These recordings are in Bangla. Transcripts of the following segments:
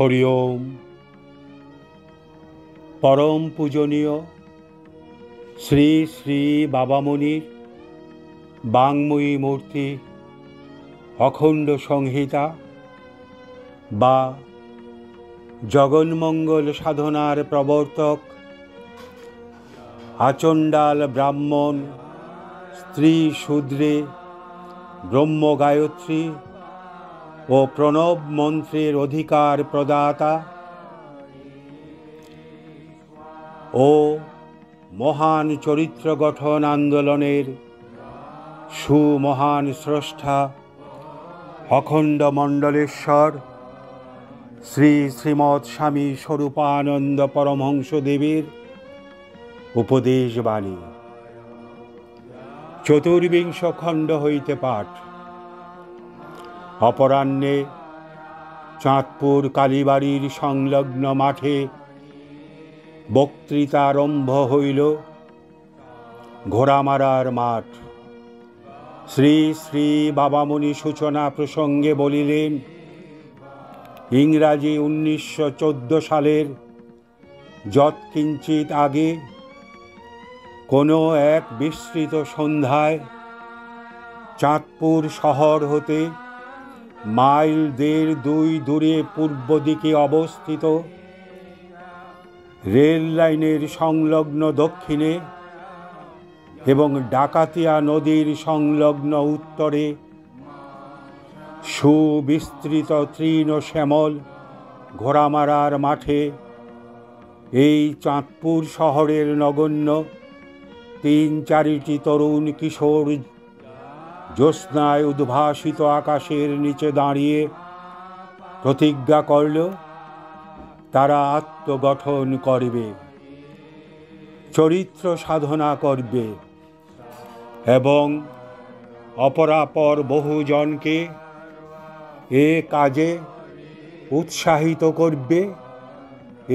হরি ওম। পরম পূজনীয় শ্রী শ্রী বাবামণির বাংময়ী মূর্তি অখণ্ড সংহিতা বা জগন্মঙ্গল সাধনার প্রবর্তক আচণ্ডাল ব্রাহ্মণ স্ত্রী শূদ্রে ব্রহ্ম গায়ত্রী ও প্রণব মন্ত্রের অধিকার প্রদাতা ও মহান চরিত্র গঠন আন্দোলনের সুমহান স্রষ্টা অখণ্ড মণ্ডলেশ্বর শ্রী শ্রীমৎ স্বামী স্বরূপানন্দ পরমহংসদেবের উপদেশবাণী। চতুর্বিংশ খণ্ড হইতে পাঠ। অপরাহ্নে চাঁদপুর কালীবাড়ির সংলগ্ন মাঠে বক্তৃতা আরম্ভ হইল। ঘোড়ামারার মাঠ। শ্রী শ্রী বাবামণি সূচনা প্রসঙ্গে বলিলেন, ইংরাজি 1914 সালের যৎকিঞ্চিত আগে কোনো এক বিস্তৃত সন্ধ্যায় চাঁদপুর শহর হতে মাইল 1.5-2 দূরে পূর্ব দিকে অবস্থিত রেল লাইনের সংলগ্ন দক্ষিণে এবং ডাকাতিয়া নদীর সংলগ্ন উত্তরে সুবিস্তৃত তৃণ শ্যামল ঘোড়ামারার মাঠে এই চাঁদপুর শহরের নগণ্য 3-4টি তরুণ কিশোর জ্যোৎস্নায় উদ্ভাসিত আকাশের নিচে দাঁড়িয়ে প্রতিজ্ঞা করল তারা আত্মগঠন করবে, চরিত্র সাধনা করবে এবং অপরাপর বহুজনকে এ কাজে উৎসাহিত করবে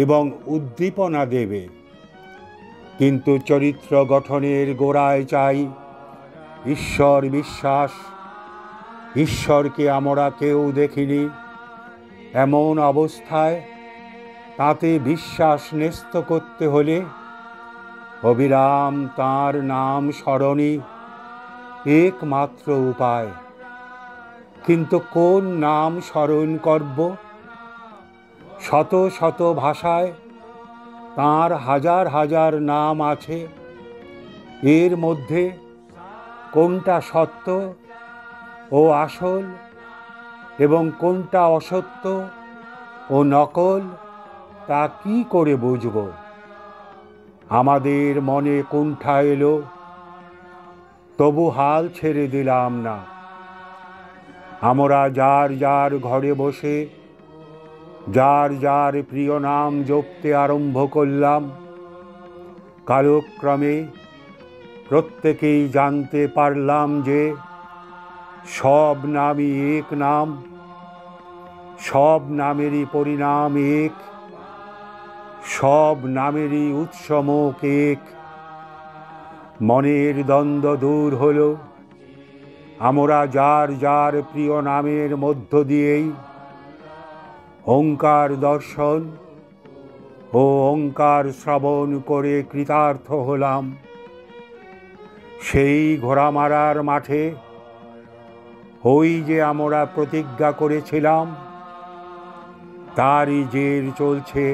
এবং উদ্দীপনা দেবে। কিন্তু চরিত্র গঠনের গোড়ায় চাই ঈশ্বর বিশ্বাস। ঈশ্বরকে আমরা কেউ দেখিনি, এমন অবস্থায় তাতে বিশ্বাস ন্যস্ত করতে হলে অবিরাম তাঁর নাম স্মরণই একমাত্র উপায়। কিন্তু কোন নাম স্মরণ করব? শত শত ভাষায় তাঁর হাজার হাজার নাম আছে। এর মধ্যে কোনটা সত্য ও আসল এবং কোনটা অসত্য ও নকল, তা কি করে বুঝব? আমাদের মনে কুণ্ঠা এলো, তবু হাল ছেড়ে দিলাম না। আমরা যার যার ঘরে বসে যার যার প্রিয় নাম জপতে আরম্ভ করলাম। কালক্রমে প্রত্যেকেই জানতে পারলাম যে সব নামই এক নাম, সব নামেরই পরিণাম এক, সব নামেরই উৎসমুখ এক। মনের দ্বন্দ্ব দূর হল। আমরা যার যার প্রিয় নামের মধ্য দিয়েই ওঙ্কার দর্শন ও ওঙ্কার শ্রবণ করে কৃতার্থ হলাম। সেই ঘোড়ামারার মাঠে ওই যে আমরা প্রতিজ্ঞা করেছিলাম, তারই জের চলছে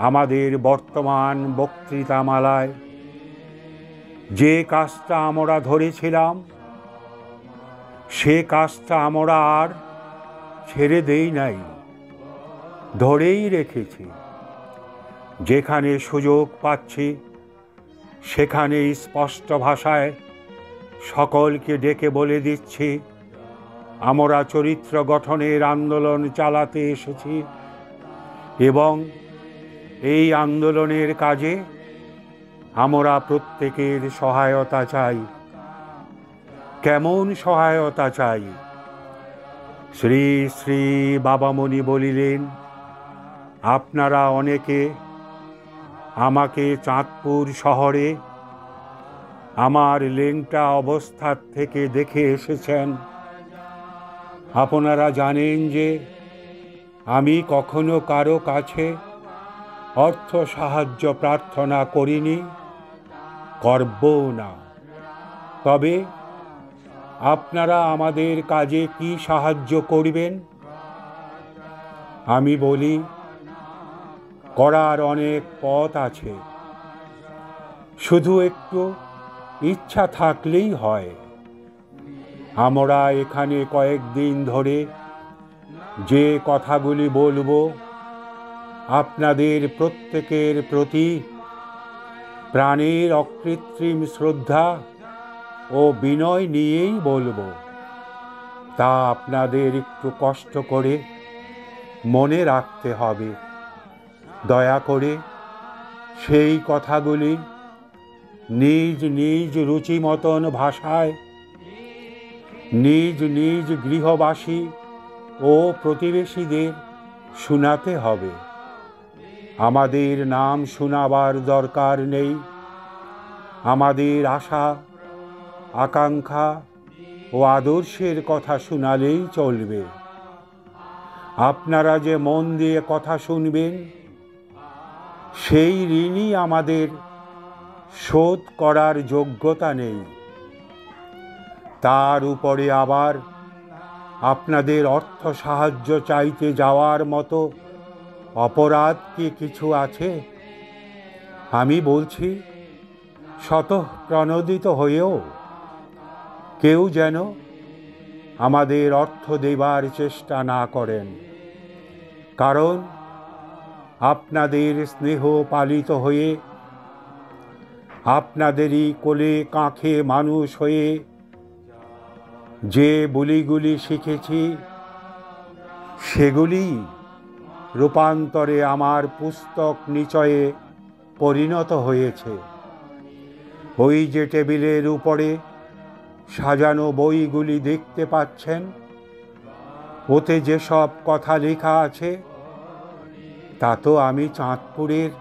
আমাদের বর্তমান বক্তৃতামালায়। যে কাজটা আমরা ধরেছিলাম সে কাজটা আমরা আর ছেড়ে দেই নাই, ধরেই রেখেছি। যেখানে সুযোগ পাচ্ছি সেখানেই স্পষ্ট ভাষায় সকলকে ডেকে বলে দিচ্ছি, আমরা চরিত্র গঠনের আন্দোলন চালাতে এসেছি এবং এই আন্দোলনের কাজে আমরা প্রত্যেকের সহায়তা চাই। কেমন সহায়তা চাই? শ্রী শ্রী বাবামণি বলিলেন, আপনারা অনেকে আমাকে চাঁদপুর শহরে আমার লেংটা অবস্থার থেকে দেখে এসেছেন। আপনারা জানেন যে আমি কখনো কারো কাছে অর্থ সাহায্য প্রার্থনা করিনি, করবও না। তবে আপনারা আমাদের কাজে কি সাহায্য করবেন? আমি বলি, করার অনেক পথ আছে, শুধু একটু ইচ্ছা থাকলেই হয়। আমরা এখানে কয়েকদিন ধরে যে কথাগুলি বলবো, আপনাদের প্রত্যেকের প্রতি প্রাণের অকৃত্রিম শ্রদ্ধা ও বিনয় নিয়েই বলবো। তা আপনাদের একটু কষ্ট করে মনে রাখতে হবে। দয়া করে সেই কথাগুলি নিজ নিজ রুচি মতন ভাষায় নিজ নিজ গৃহবাসী ও প্রতিবেশীদের শোনাতে হবে। আমাদের নাম শোনাবার দরকার নেই। আমাদের আশা, আকাঙ্ক্ষা ও আদর্শের কথা শোনালেই চলবে। আপনারা যে মন দিয়ে কথা শুনবেন, সেই ঋণই আমাদের শোধ করার যোগ্যতা নেই। তার উপরে আবার আপনাদের অর্থ সাহায্য চাইতে যাওয়ার মতো অপরাধ কি কিছু আছে? আমি বলছি, স্বতঃপ্রণোদিত হয়েও কেউ যেন আমাদের অর্থ দেবার চেষ্টা না করেন। কারণ আপনাদের স্নেহ পালিত হয়ে, আপনাদেরই কোলে কাঁখে মানুষ হয়ে যে বলিগুলি শিখেছি, সেগুলি রূপান্তরে আমার পুস্তক নিচয়ে পরিণত হয়েছে। ওই যে টেবিলের উপরে সাজানো বইগুলি দেখতে পাচ্ছেন, ওতে যেসব কথা লেখা আছে, তা তো আমি চাঁদপুরের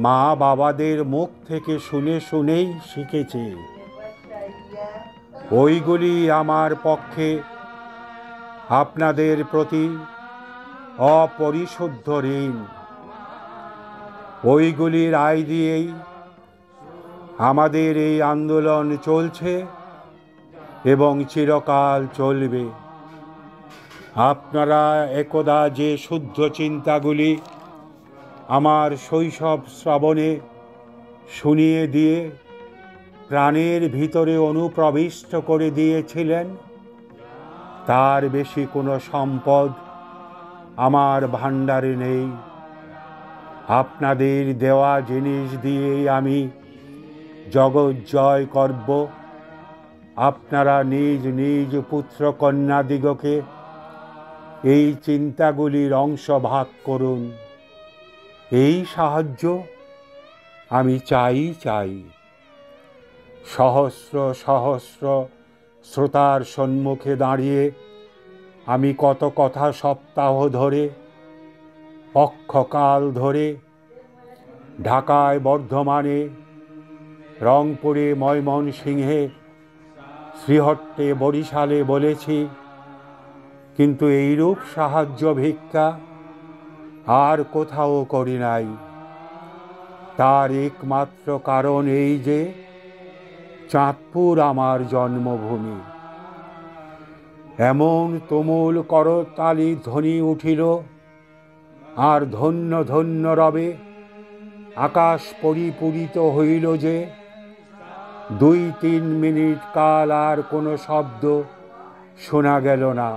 মা বাবাদের মুখ থেকে শুনে শুনেই শিখেছি। ওইগুলি আমার পক্ষে আপনাদের প্রতি অপরিশুদ্ধ ঋণ। ওইগুলির আয় দিয়েই আমাদের এই আন্দোলন চলছে এবং চিরকাল চলবে। আপনারা একদা যে শুদ্ধ চিন্তাগুলি আমার শৈশব শ্রবণে শুনিয়ে দিয়ে প্রাণের ভিতরে অনুপ্রবিষ্ট করে দিয়েছিলেন, তার বেশি কোনো সম্পদ আমার ভাণ্ডারে নেই। আপনাদের দেওয়া জিনিস দিয়েই আমি জগৎ জয় করব। আপনারা নিজ নিজ পুত্র কন্যাদিগকে এই চিন্তাগুলির অংশ ভাগ করুন। এই সাহায্য আমি চাই। সহস্র সহস্র শ্রোতার সম্মুখে দাঁড়িয়ে আমি কত কথা সপ্তাহ ধরে, পক্ষকাল ধরে ঢাকায়, বর্ধমানে, রংপুরে, ময়মনসিংহে, শ্রীহট্টে, বরিশালে বলেছি, কিন্তু এইরূপ সাহায্য ভিক্ষা আর কোথাও করি নাই। তার একমাত্র কারণ এই যে চাঁদপুর আমার জন্মভূমি। এমন তুমুল করতালি ধ্বনি উঠিল, আর ধন্য ধন্য রবে আকাশ পরিপূরিত হইল যে 2-3 মিনিট কাল আর কোনো শব্দ শোনা গেল না।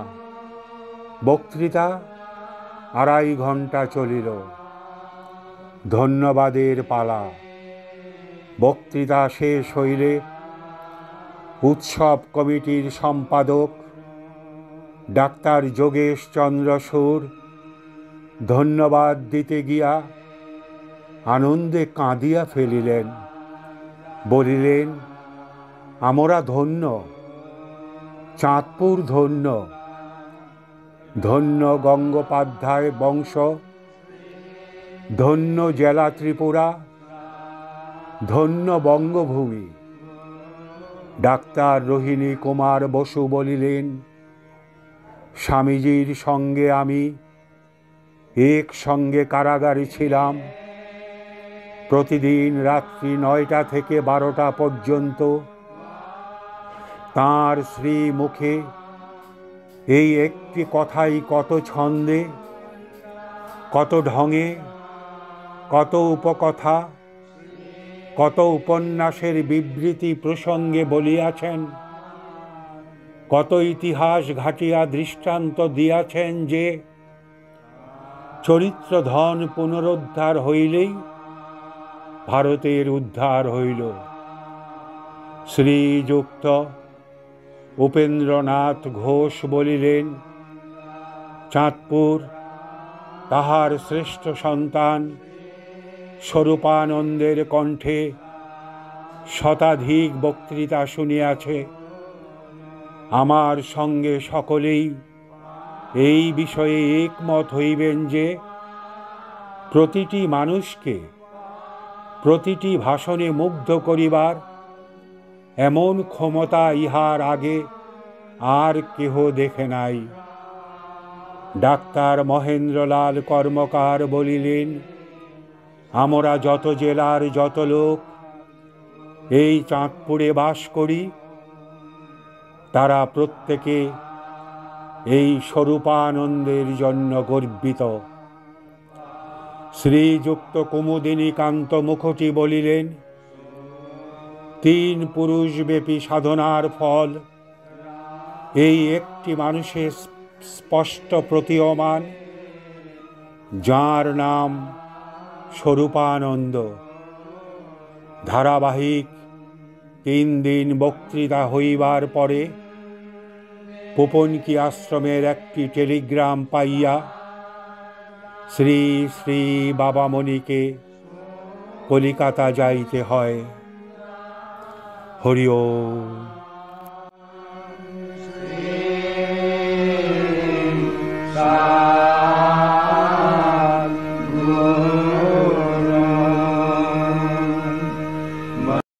বক্তৃতা 2.5 ঘন্টা চলিল। ধন্যবাদের পালা। বক্তৃতা শেষ হইলে উৎসব কমিটির সম্পাদক ডাক্তার যোগেশ চন্দ্র সুর ধন্যবাদ দিতে গিয়া আনন্দে কাঁদিয়া ফেলিলেন। বলিলেন, আমরা ধন্য, চাঁদপুর ধন্য, ধন্য গঙ্গোপাধ্যায় বংশ, ধন্য জেলা ত্রিপুরা, ধন্য বঙ্গভূমি। ডাক্তার রোহিণী কুমার বসু বলিলেন, স্বামীজির সঙ্গে আমি একসঙ্গে কারাগারে ছিলাম। প্রতিদিন রাত্রি 9টা থেকে 12টা পর্যন্ত তাঁর শ্রীমুখে এই একটি কথাই কত ছন্দে, কত ঢঙে, কত উপকথা, কত উপন্যাসের বিবৃতি প্রসঙ্গে বলিয়াছেন, কত ইতিহাস ঘাটিয়া দৃষ্টান্ত দিয়াছেন যে চরিত্রধন পুনরুদ্ধার হইলেই ভারতের উদ্ধার হইল। শ্রীযুক্ত উপেন্দ্রনাথ ঘোষ বলিলেন, চাঁদপুর তাহার শ্রেষ্ঠ সন্তান স্বরূপানন্দের কণ্ঠে শতাধিক বক্তৃতা শুনিয়াছে। আমার সঙ্গে সকলেই এই বিষয়ে একমত হইবেন যে প্রতিটি মানুষকে প্রতিটি ভাষণে মুগ্ধ করিবার এমন ক্ষমতা ইহার আগে আর কেহ দেখে নাই। ডাক্তার মহেন্দ্রলাল কর্মকার বলিলেন, আমরা যত জেলার যত লোক এই চাঁদপুরে বাস করি, তারা প্রত্যেকে এই স্বরূপানন্দের জন্য গর্বিত। শ্রীযুক্ত কুমুদিনীকান্ত মুখোটি বলিলেন, 3 পুরুষব্যাপী সাধনার ফল এই একটি মানুষের স্পষ্ট প্রতীয়মান, যার নাম স্বরূপানন্দ। ধারাবাহিক 3 দিন বক্তৃতা হইবার পরে পুপনকি আশ্রমের একটি টেলিগ্রাম পাইয়া শ্রী শ্রী বাবামণিকে কলিকাতা যাইতে হয়। হরি ওম।